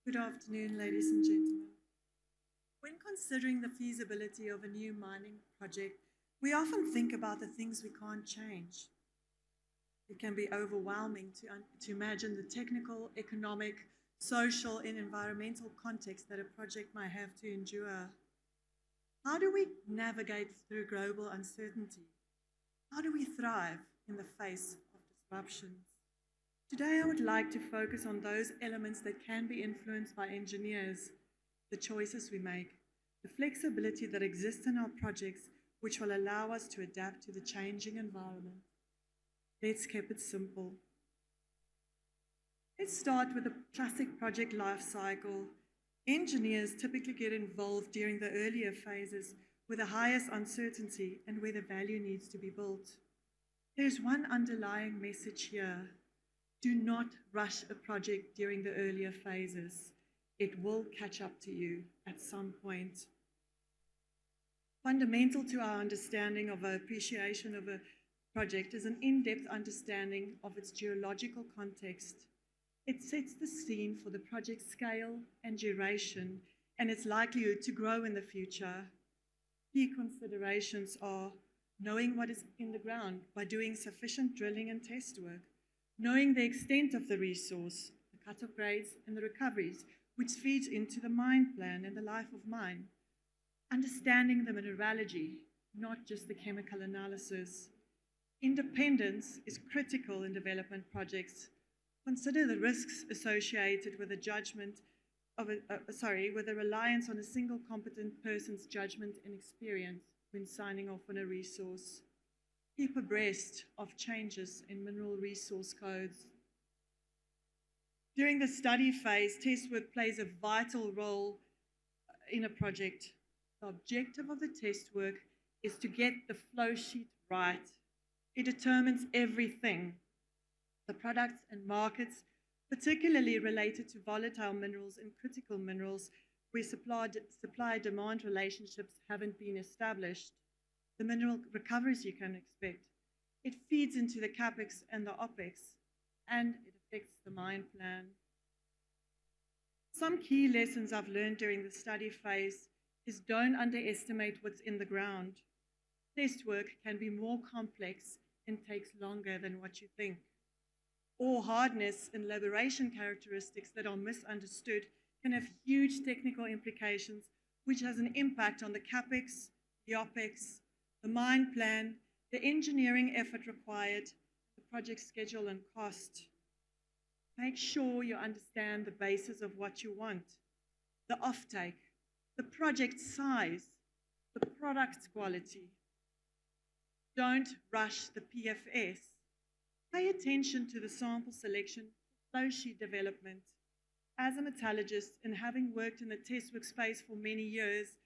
Good afternoon, ladies and gentlemen. When considering the feasibility of a new mining project, we often think about the things we can't change. It can be overwhelming to imagine the technical, economic, social, and environmental context that a project might have to endure. How do we navigate through global uncertainty? How do we thrive in the face of disruptions? Today, I would like to focus on those elements that can be influenced by engineers, the choices we make, the flexibility that exists in our projects, which will allow us to adapt to the changing environment. Let's keep it simple. Let's start with the classic project life cycle. Engineers typically get involved during the earlier phases with the highest uncertainty and where the value needs to be built. There's one underlying message here. Do not rush a project during the earlier phases. It will catch up to you at some point. Fundamental to our understanding of an appreciation of a project is an in-depth understanding of its geological context. It sets the scene for the project's scale and duration and its likelihood to grow in the future. Key considerations are knowing what is in the ground by doing sufficient drilling and test work, knowing the extent of the resource, the cut-off grades and the recoveries, which feeds into the mine plan and the life of mine, understanding the mineralogy, not just the chemical analysis. Independence is critical in development projects. Consider the risks associated with with a reliance on a single competent person's judgment and experience when signing off on a resource. Keep abreast of changes in mineral resource codes. During the study phase, test work plays a vital role in a project. The objective of the test work is to get the flow sheet right. It determines everything. The products and markets, particularly related to volatile minerals and critical minerals, where supply-demand relationships haven't been established. The mineral recoveries you can expect. It feeds into the CapEx and the OpEx, and it affects the mine plan. Some key lessons I've learned during the study phase is don't underestimate what's in the ground. Test work can be more complex and takes longer than what you think. Ore hardness and laboration characteristics that are misunderstood can have huge technical implications, which has an impact on the CapEx, the OpEx, the mine plan, the engineering effort required, the project schedule and cost. Make sure you understand the basis of what you want, the offtake, the project size, the product quality. Don't rush the PFS. Pay attention to the sample selection, flow sheet development. As a metallurgist and having worked in the test work space for many years,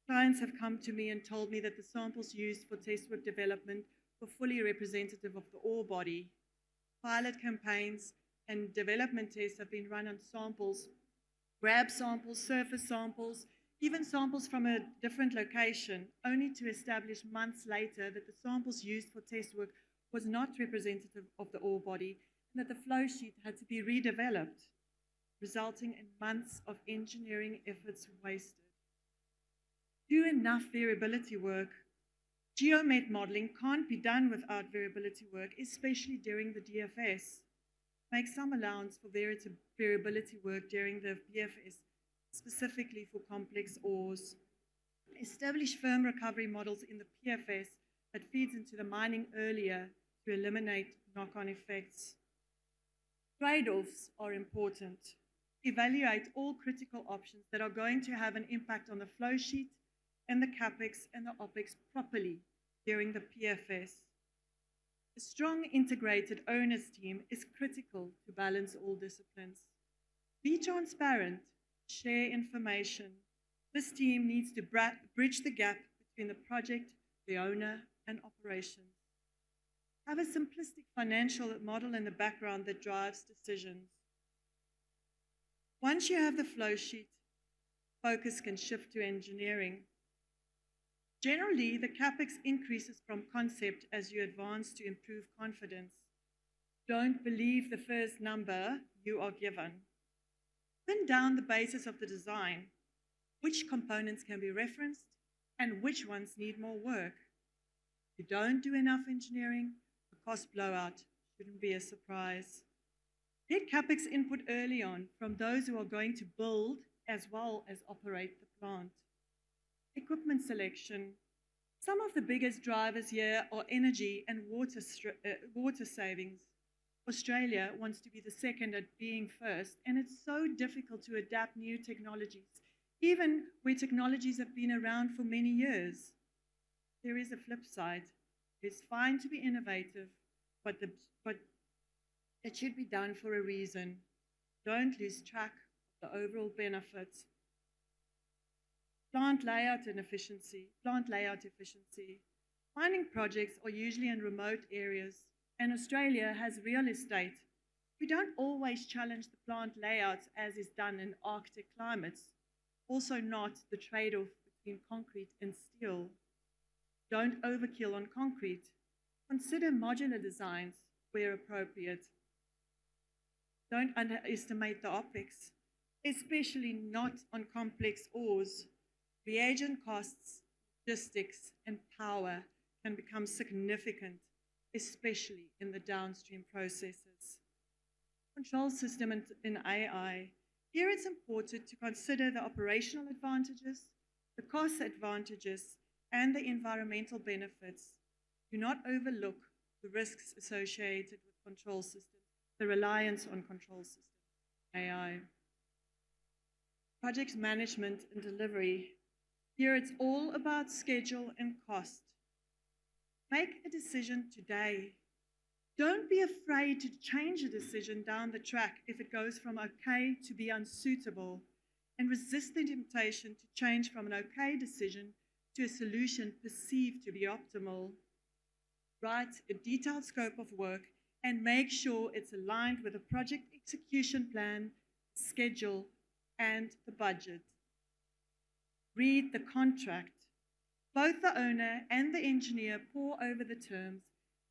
clients have come to me and told me that the samples used for test work development were fully representative of the ore body. Pilot campaigns and development tests have been run on samples, grab samples, surface samples, even samples from a different location, only to establish months later that the samples used for test work was not representative of the ore body and that the flow sheet had to be redeveloped, resulting in months of engineering efforts wasted. Do enough variability work. Geomet modeling can't be done without variability work, especially during the DFS. Make some allowance for variability work during the PFS, specifically for complex ores. Establish firm recovery models in the PFS that feeds into the mining earlier to eliminate knock-on effects. Trade-offs are important. Evaluate all critical options that are going to have an impact on the flow sheet and the CapEx and the OpEx properly during the PFS. A strong integrated owners team is critical to balance all disciplines. Be transparent, share information. This team needs to bridge the gap between the project, the owner, and operations. Have a simplistic financial model in the background that drives decisions. Once you have the flow sheet, focus can shift to engineering. Generally, the CapEx increases from concept as you advance to improve confidence. Don't believe the first number, you are given. Pin down the basis of the design, which components can be referenced and which ones need more work. If you don't do enough engineering, a cost blowout shouldn't be a surprise. Get CapEx input early on from those who are going to build as well as operate the plant. Equipment selection. Some of the biggest drivers here are energy and water savings. Australia wants to be the second at being first, and it's so difficult to adapt new technologies, even where technologies have been around for many years. There is a flip side. It's fine to be innovative, but it should be done for a reason. Don't lose track of the overall benefits. Plant layout efficiency. Mining projects are usually in remote areas, and Australia has real estate. We don't always challenge the plant layouts as is done in Arctic climates, also not the trade-off between concrete and steel. Don't overkill on concrete. Consider modular designs where appropriate. Don't underestimate the OpEx, especially not on complex ores. Reagent costs, logistics, and power can become significant, especially in the downstream processes. Control system in AI. Here it's important to consider the operational advantages, the cost advantages, and the environmental benefits. Do not overlook the risks associated with control systems, the reliance on control systems, AI. Project management and delivery. Here it's all about schedule and cost. Make a decision today. Don't be afraid to change a decision down the track if it goes from okay to be unsuitable, and resist the temptation to change from an okay decision to a solution perceived to be optimal. Write a detailed scope of work and make sure it's aligned with the project execution plan, schedule, and the budget. Read the contract. Both the owner and the engineer pore over the terms,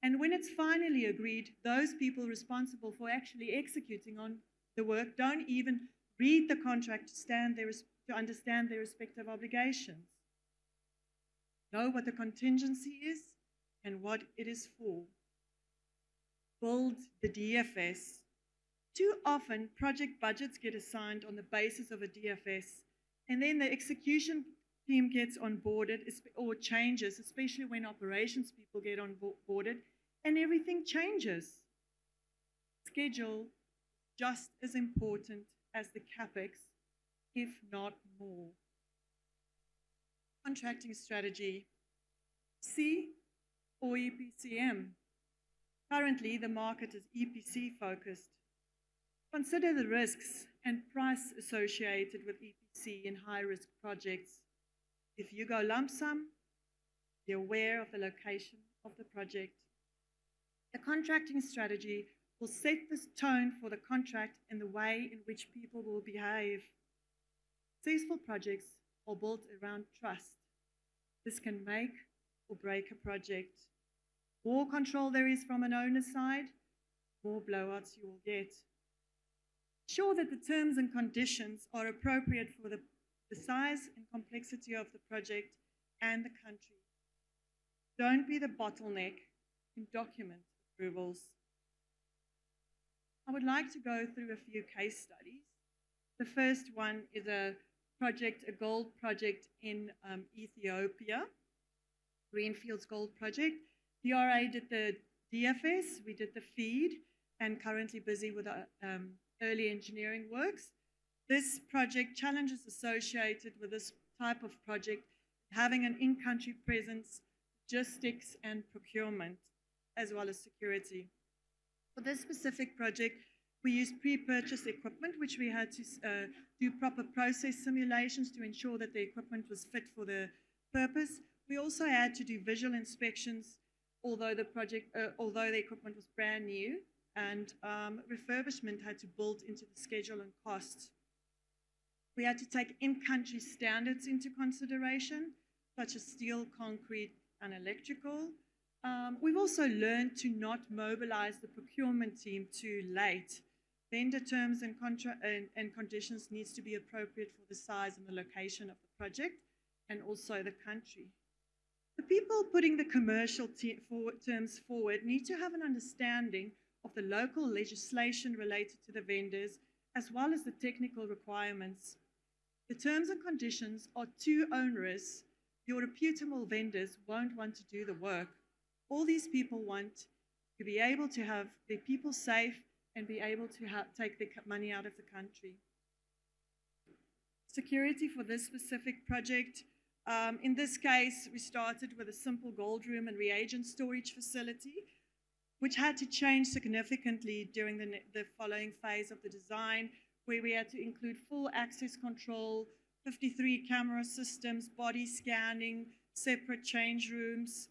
and when it's finally agreed, those people responsible for actually executing on the work don't even read the contract to understand their respective obligations. Know what the contingency is and what it is for. Build the DFS. Too often, project budgets get assigned on the basis of a DFS, and then the execution team gets onboarded or changes, especially when operations people get onboarded, and everything changes. Schedule just as important as the CapEx, if not more. Contracting strategy, C or EPCM. Currently, the market is EPC focused. Consider the risks and price associated with EPC in high-risk projects. If you go lump sum, be aware of the location of the project. The contracting strategy will set the tone for the contract and the way in which people will behave. Successful projects are built around trust. This can make or break a project. More control there is from an owner's side, more blowouts you will get. Ensure that the terms and conditions are appropriate for the size and complexity of the project and the country. Don't be the bottleneck in document approvals. I would like to go through a few case studies. The first one is a gold project in Ethiopia, Greenfields Gold Project. DRA did the DFS, we did the FEED, and currently busy with the early engineering works. This project, challenges associated with this type of project, having an in-country presence, logistics and procurement, as well as security. For this specific project, we used pre-purchase equipment, which we had to do proper process simulations to ensure that the equipment was fit for the purpose. We also had to do visual inspections, although the equipment was brand new, and refurbishment had to build into the schedule and costs. We had to take in-country standards into consideration, such as steel, concrete, and electrical. We've also learned to not mobilize the procurement team too late. Vendor terms and conditions needs to be appropriate for the size and the location of the project and also the country. The people putting the commercial terms forward need to have an understanding of the local legislation related to the vendors as well as the technical requirements. The terms and conditions are too onerous. Your reputable vendors won't want to do the work. All these people want to be able to have their people safe and be able to take the money out of the country. Security for this specific project. In this case, we started with a simple gold room and reagent storage facility, which had to change significantly during the following phase of the design, where we had to include full access control, 53 camera systems, body scanning, separate change rooms,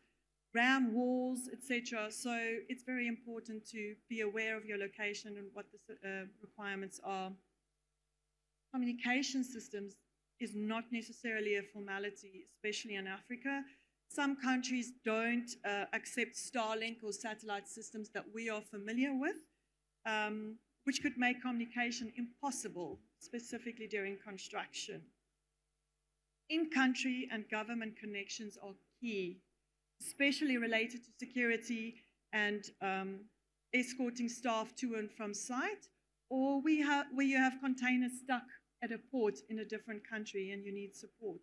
RAM walls, etc. So it's very important to be aware of your location and what the requirements are. Communication systems is not necessarily a formality, especially in Africa. Some countries don't accept Starlink or satellite systems that we are familiar with, which could make communication impossible, specifically during construction. In-country and government connections are key, especially related to security and escorting staff to and from site, or where you have containers stuck at a port in a different country and you need support.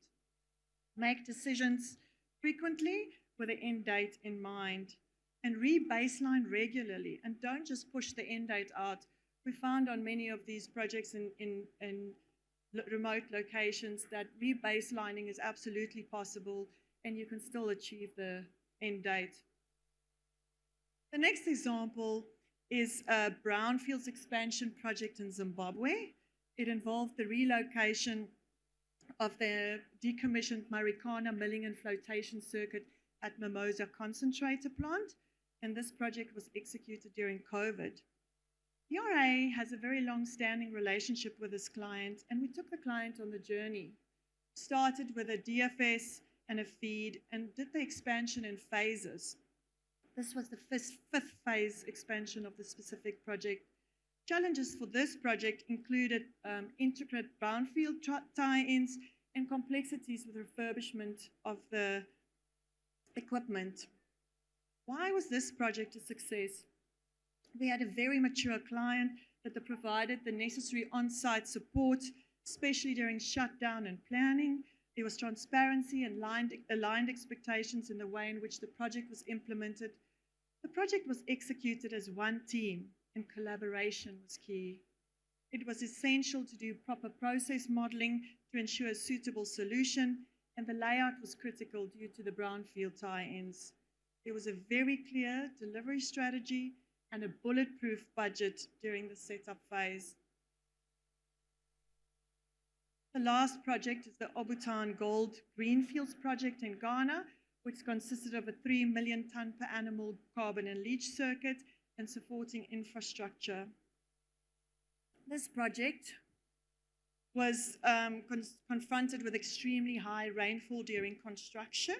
Make decisions frequently with the end date in mind and re-baseline regularly, and don't just push the end date out. We found on many of these projects in remote locations that re-baselining is absolutely possible and you can still achieve the end date. The next example is a brownfields expansion project in Zimbabwe. It involved the relocation of the decommissioned Marikana milling and flotation circuit at Mimosa concentrator plant, and this project was executed during COVID. ERA has a very long-standing relationship with this client, and we took the client on the journey. Started with a DFS and a feed and did the expansion in phases. This was the fifth phase expansion of the specific project. Challenges for this project included intricate brownfield tie-ins and complexities with refurbishment of the equipment. Why was this project a success? We had a very mature client that provided the necessary on-site support, especially during shutdown and planning. There was transparency and aligned expectations in the way in which the project was implemented. The project was executed as one team, and collaboration was key. It was essential to do proper process modeling to ensure a suitable solution, and the layout was critical due to the brownfield tie-ins. There was a very clear delivery strategy and a bulletproof budget during the setup phase. The last project is the Obutan Gold Greenfields project in Ghana, which consisted of a 3 million ton per annum carbon and leach circuit and supporting infrastructure. This project was confronted with extremely high rainfall during construction,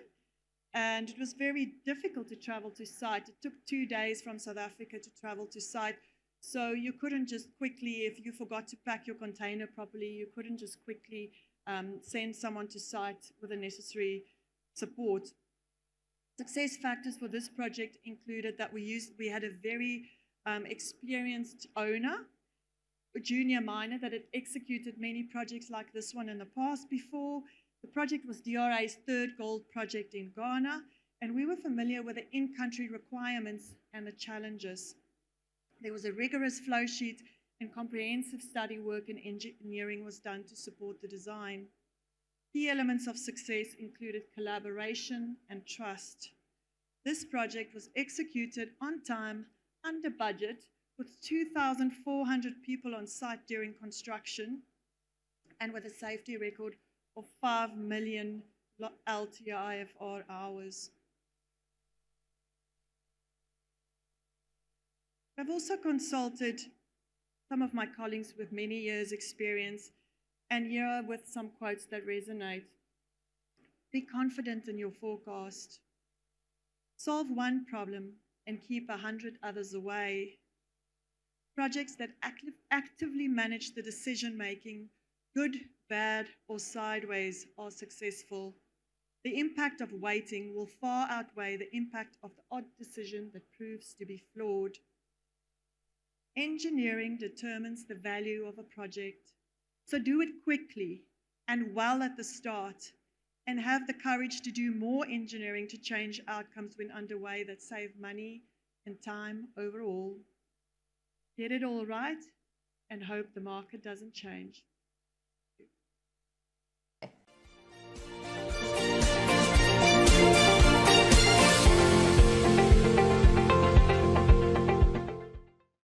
and it was very difficult to travel to site. It took 2 days from South Africa to travel to site, so you couldn't just quickly, if you forgot to pack your container properly, you couldn't just quickly send someone to site with the necessary support. Success factors for this project included that we had a very experienced owner, a junior miner that had executed many projects like this one in the past before. The project was DRA's third gold project in Ghana, and we were familiar with the in-country requirements and the challenges. There was a rigorous flow sheet and comprehensive study work and engineering was done to support the design. Key elements of success included collaboration and trust. This project was executed on time, under budget, with 2,400 people on site during construction, and with a safety record of 5 million LTIFR hours. I've also consulted some of my colleagues with many years' experience, and here with some quotes that resonate. Be confident in your forecast. Solve one problem and keep 100 others away. Projects that actively manage the decision-making, good, bad, or sideways, are successful. The impact of waiting will far outweigh the impact of the odd decision that proves to be flawed. Engineering determines the value of a project, so do it quickly and well at the start, and have the courage to do more engineering to change outcomes when underway that save money and time overall. Get it all right and hope the market doesn't change.